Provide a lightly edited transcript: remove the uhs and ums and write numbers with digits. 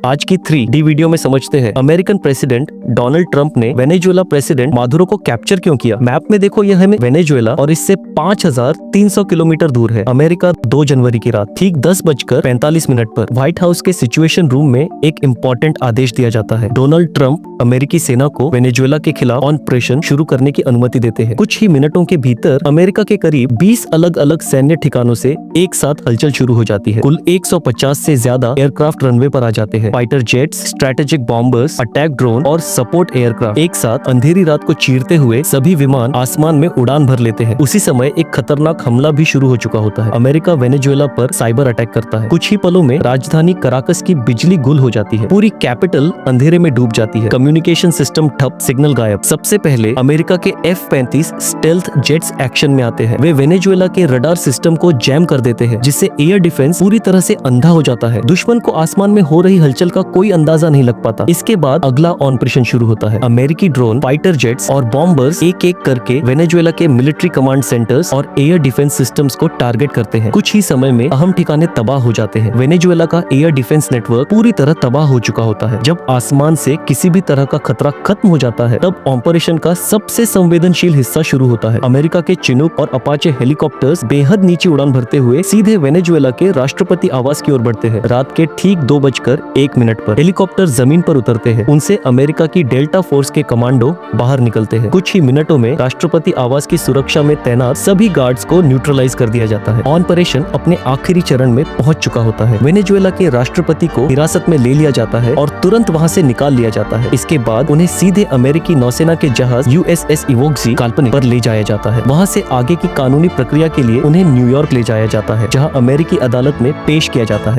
आज की 3D video में समझते हैं अमेरिकन प्रेसिडेंट डोनाल्ड ट्रंप ने वेनेजुएला प्रेसिडेंट मादुरो को कैप्चर क्यों किया। मैप में देखो, यह हमें वेनेजुएला और इससे 5300 किलोमीटर दूर है। अमेरिका 2 जनवरी की रात ठीक 10:45 पर व्हाइट हाउस के सिचुएशन रूम में एक इम्पोर्टेंट आदेश दिया जाता है। डोनाल्ड ट्रंप अमेरिकी सेना को वेनेजुएला के खिलाफ ऑपरेशन शुरू करने की अनुमति देते हैं। कुछ ही मिनटों के भीतर अमेरिका के करीब 20 अलग अलग सैन्य ठिकानों से एक साथ हलचल शुरू हो जाती है। कुल 150 से ज्यादा एयरक्राफ्ट रनवे पर आ जाते हैं। Fighter jets, strategic bombers, attack drone और सपोर्ट एयरक्राफ्ट एक साथ अंधेरी रात को चीरते हुए सभी विमान आसमान में उड़ान भर लेते हैं। उसी समय एक खतरनाक हमला भी शुरू हो चुका होता है। अमेरिका वेनेजुएला पर साइबर अटैक करता है। कुछ ही पलों में राजधानी कराकस की बिजली गुल हो जाती है। पूरी कैपिटल अंधेरे में डूब जाती है। कम्युनिकेशन सिस्टम ठप, सिग्नल गायब। सबसे पहले अमेरिका के F-35 स्टेल्थ जेट्स एक्शन में आते हैं। वे वेनेजुएला के रडार सिस्टम को जैम कर देते हैं, जिससे एयर डिफेंस पूरी तरह से अंधा हो जाता है। दुश्मन को आसमान में हो रही हलचल का कोई अंदाजा नहीं लग पाता। इसके बाद अगला ऑपरेशन शुरू होता है। अमेरिकी ड्रोन, फाइटर जेट्स और बॉम्बर्स एक एक करके वेनेजुएला के मिलिट्री कमांड सेंटर्स और एयर डिफेंस सिस्टम्स को टारगेट करते हैं। कुछ ही समय में अहम ठिकाने तबाह हो जाते हैं। वेनेजुएला का एयर डिफेंस नेटवर्क पूरी तरह तबाह हो चुका होता है। जब आसमान से किसी भी तरह का खतरा खत्म हो जाता है, तब ऑपरेशन का सबसे संवेदनशील हिस्सा शुरू होता है। अमेरिका के चिनूक और अपाचे हेलीकॉप्टर्स बेहद नीचे उड़ान भरते हुए सीधे वेनेजुएला के राष्ट्रपति आवास की ओर बढ़ते हैं। रात के ठीक 2:01 पर हेलीकॉप्टर जमीन पर उतरते हैं। उनसे अमेरिका की डेल्टा फोर्स के कमांडो बाहर निकलते हैं। कुछ ही मिनटों में राष्ट्रपति आवास की सुरक्षा में तैनात सभी गार्ड्स को न्यूट्रलाइज कर दिया जाता है। ऑपरेशन अपने आखिरी चरण में पहुंच चुका होता है। वेनेजुएला के राष्ट्रपति को हिरासत में ले लिया जाता है और तुरंत वहां से निकाल लिया जाता है। इसके बाद उन्हें सीधे अमेरिकी नौसेना के जहाज USS इवो सी काल्पनिक पर ले जाया जाता है। वहां से आगे की कानूनी प्रक्रिया के लिए उन्हें न्यूयॉर्क ले जाया जाता है, जहां अमेरिकी अदालत में पेश किया जाता है।